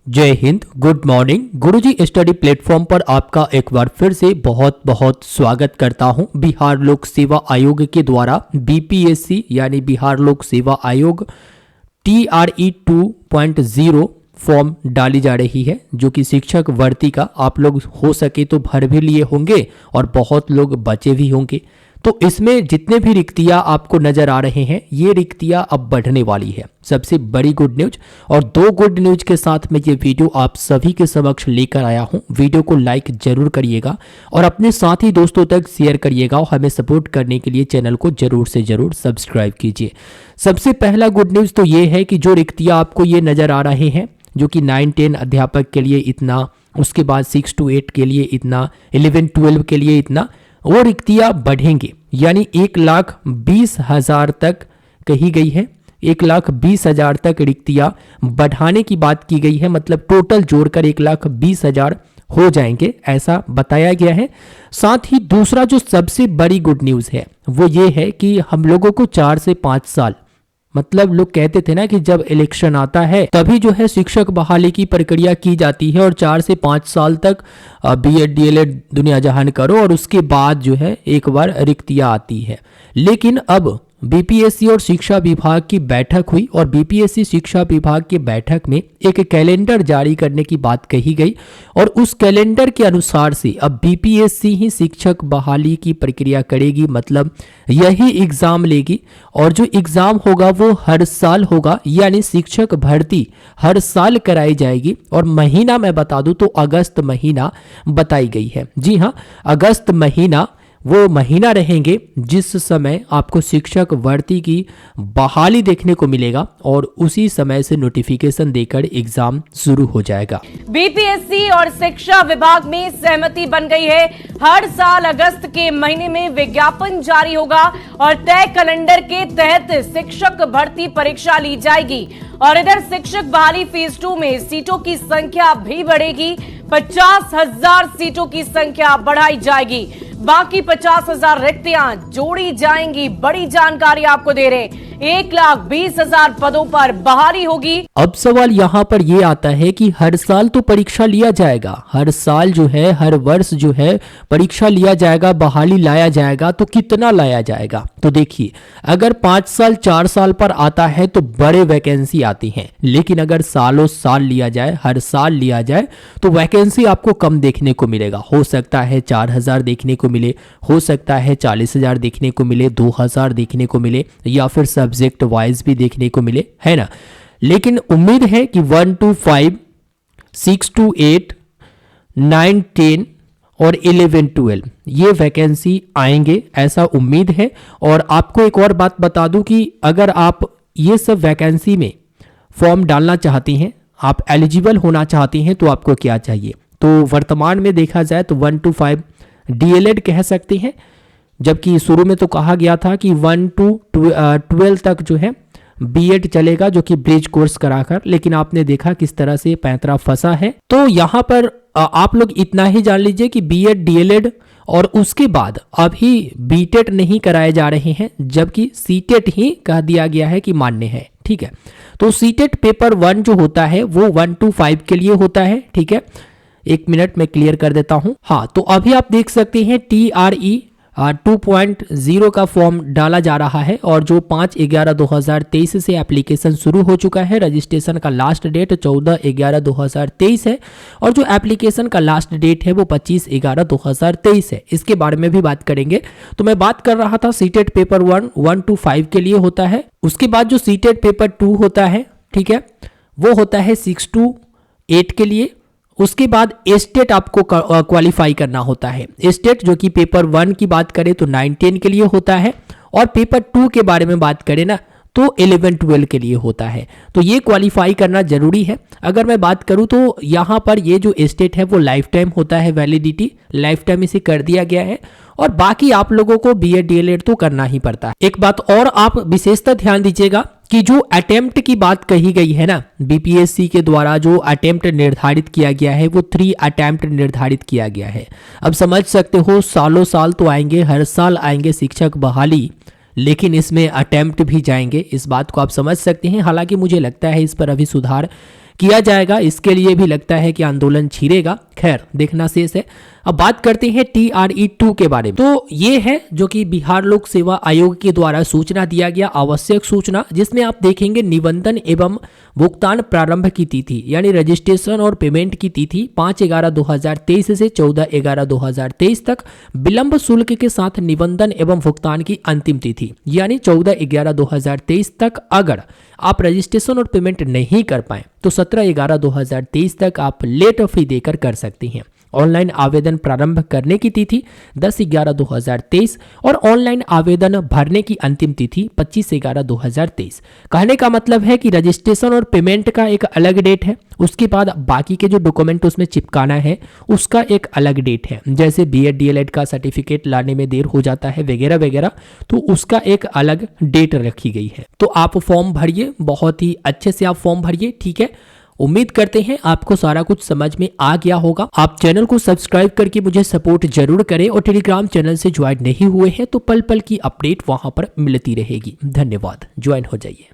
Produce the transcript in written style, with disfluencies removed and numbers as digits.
जय Hind, good morning. गुरुजी study platform पर आपका एक बार फिर से बहुत बहुत स्वागत करता हूं। बिहार लोक सेवा आयोग के द्वारा बीपीएससी यानी बिहार लोक सेवा आयोग TRE 2.0 फॉर्म डाली जा रही है, जो कि शिक्षक भर्ती का आप लोग हो सके तो भर भी लिए होंगे और बहुत लोग बचे भी होंगे। तो इसमें जितने भी रिक्तियां आपको नजर आ रहे हैं, ये रिक्तियां अब बढ़ने वाली है। सबसे बड़ी गुड न्यूज और दो गुड न्यूज के साथ मैं ये वीडियो आप सभी के समक्ष लेकर आया हूं। वीडियो को लाइक जरूर करिएगा और अपने साथी दोस्तों तक शेयर करिएगा और हमें सपोर्ट करने के लिए चैनल को जरूर से जरूर सब्सक्राइब कीजिए। सबसे पहला गुड न्यूज तो ये है कि जो रिक्तियां आपको ये नजर आ रहे हैं, जो कि 9-10 अध्यापक के लिए इतना, उसके बाद 6 to 8 के लिए इतना, 11-12 के लिए इतना, वो रिक्तियां बढ़ेंगे। यानी 1,20,000 तक कही गई है। 1,20,000 तक रिक्तियां बढ़ाने की बात की गई है। मतलब टोटल जोड़कर 1,20,000 हो जाएंगे, ऐसा बताया गया है। साथ ही दूसरा जो सबसे बड़ी गुड न्यूज़ है वो ये है कि हम लोगों को 4 से 5 साल, मतलब लोग कहते थे ना कि जब इलेक्शन आता है तभी जो है शिक्षक बहाली की प्रक्रिया की जाती है और 4 से 5 साल तक बीएड डीएलएड दुनिया जहान करो और उसके बाद जो है एक बार रिक्तियां आती है। लेकिन अब बीपीएससी और शिक्षा विभाग की बैठक हुई और बीपीएससी शिक्षा विभाग की बैठक में एक कैलेंडर जारी करने की बात कही गई और उस कैलेंडर के अनुसार से अब बीपीएससी ही शिक्षक बहाली की प्रक्रिया करेगी। मतलब यही एग्जाम लेगी और जो एग्जाम होगा वो हर साल होगा, यानी शिक्षक भर्ती हर साल कराई जाएगी। और महीना मैं बता दूं तो अगस्त महीना बताई गई है। जी हाँ, अगस्त महीना वो महीना रहेंगे जिस समय आपको शिक्षक भर्ती की बहाली देखने को मिलेगा और उसी समय से नोटिफिकेशन देकर एग्जाम शुरू हो जाएगा। बीपीएससी और शिक्षा विभाग में सहमति बन गई है। हर साल अगस्त के महीने में विज्ञापन जारी होगा और तय कैलेंडर के तहत शिक्षक भर्ती परीक्षा ली जाएगी। और इधर शिक्षक बहाली फेज 2 में सीटों की संख्या भी बढ़ेगी। 50,000 सीटों की संख्या बढ़ाई जाएगी। बाकी 50,000 रिक्तियां जोड़ी जाएंगी। बड़ी जानकारी आपको दे रहे, 1,20,000 पदों पर बहाली होगी। अब सवाल यहाँ पर ये आता है कि हर साल तो परीक्षा लिया जाएगा, हर साल जो है, हर वर्ष जो है परीक्षा लिया जाएगा, बहाली लाया जाएगा, तो कितना लाया जाएगा? तो देखिए, अगर 5 साल 4 साल पर आता है तो बड़े वैकेंसी आती हैं, लेकिन अगर सालों साल लिया जाए, हर साल लिया जाए, तो वैकेंसी आपको कम देखने को मिलेगा। हो सकता है 4,000 देखने को मिले, हो सकता है 40,000 देखने को मिले, 2,000 देखने को मिले, या फिर सब्जेक्ट वाइज भी देखने को मिले, है ना। लेकिन उम्मीद है कि 1 to 5, 6 to 8, 9, 10 और 11, 12 ये वैकेंसी आएंगे, ऐसा उम्मीद है। और आपको एक और बात बता दूं कि अगर आप ये सब वैकेंसी में फॉर्म डालना चाहती हैं, आप एलिजिबल होना चाहती हैं, तो आपको क्या चाहिए? तो वर्तमान में देखा जाए तो 1 to 5 डीएलएड कह सकते हैं, जबकि शुरू में तो कहा गया था कि 1 to 12 तक जो है बीएड चलेगा, जो कि ब्रिज कोर्स कराकर। लेकिन आपने देखा किस तरह से पैंतरा फंसा है। तो यहाँ पर आप लोग इतना ही जान लीजिए कि बीएड डीएलएड और उसके बाद अभी बीटेट नहीं कराए जा रहे हैं, जबकि सीटेट ही कह दिया गया है कि मान्य है। ठीक है, तो सीटेट पेपर 1 जो होता है वो 1 to 5 के लिए होता है। ठीक है, 1 मिनट में क्लियर कर देता हूं। हाँ, तो अभी आप देख सकते हैं TRE 2.0 का फॉर्म डाला जा रहा है और जो 5/11/2023 से एप्लीकेशन शुरू हो चुका है। रजिस्ट्रेशन का लास्ट डेट 14/11/2023 है और जो एप्लीकेशन का लास्ट डेट है वो 25/11/2023 है। इसके बारे में भी बात करेंगे। तो मैं बात कर रहा था सीटेट पेपर 1 to 5 के लिए होता है। उसके बाद जो सीटेट पेपर 2 होता है, ठीक है, वो होता है 6 to 8 के लिए। उसके बाद एस्टेट आपको क्वालिफाई करना होता है। एस्टेट जो कि पेपर 1 की बात करें तो 9-10 के लिए होता है और पेपर 2 के बारे में बात करें ना तो 11-12 के लिए होता है। तो ये क्वालिफाई करना जरूरी है। अगर मैं बात करूं तो यहाँ पर ये जो एस्टेट है वो लाइफ टाइम होता है, वैलिडिटी लाइफ टाइम इसे कर दिया गया है और बाकी आप लोगों को बीएड डीएलएड तो करना ही पड़ता है। एक बात और आप विशेषता ध्यान दीजिएगा कि जो अटेम्प्ट की बात कही गई है ना, बीपीएससी के द्वारा जो अटेम्प्ट निर्धारित किया गया है वो 3 अटेम्प्ट निर्धारित किया गया है। अब समझ सकते हो, सालों साल तो आएंगे, हर साल आएंगे शिक्षक बहाली, लेकिन इसमें अटेम्प्ट भी जाएंगे, इस बात को आप समझ सकते हैं। हालांकि मुझे लगता है इस पर अभी सुधार किया जाएगा, इसके लिए भी लगता है कि आंदोलन छिड़ेगा। खैर देखना शेष है। अब बात करते हैं TRE-2 के बारे में। तो ये है जो कि बिहार लोक सेवा आयोग के द्वारा सूचना दिया गया, आवश्यक सूचना, जिसमें आप देखेंगे निबंधन एवं भुगतान प्रारंभ की तिथि यानी रजिस्ट्रेशन और पेमेंट की तिथि 5/11/2023 से 14/11/2023 तक, विलंब शुल्क के साथ निबंधन एवं भुगतान की अंतिम तिथि यानी 14/11/2023 तक। अगर आप रजिस्ट्रेशन और पेमेंट नहीं कर पाए तो 17/11/2023 तक आप लेट फी देकर कर सकती हैं। ऑनलाइन आवेदन प्रारंभ करने की तिथि 10/11/2023 और ऑनलाइन आवेदन भरने की अंतिम तिथि 25/11/2023। कहने का मतलब है कि रजिस्ट्रेशन और पेमेंट का एक अलग डेट है, उसके बाद बाकी के जो डॉक्यूमेंट उसमें चिपकाना है उसका एक अलग डेट है। जैसे BEd DLEd का सर्टिफिकेट लाने में देर हो जाता है वगैरह वगैरह, तो उसका एक अलग डेट रखी गई है। तो आप फॉर्म भरिए, बहुत ही अच्छे से आप फॉर्म भरिए, ठीक है। उम्मीद करते हैं आपको सारा कुछ समझ में आ गया होगा। आप चैनल को सब्सक्राइब करके मुझे सपोर्ट जरूर करें और टेलीग्राम चैनल से ज्वाइन नहीं हुए हैं तो पल पल की अपडेट वहां पर मिलती रहेगी। धन्यवाद, ज्वाइन हो जाइए।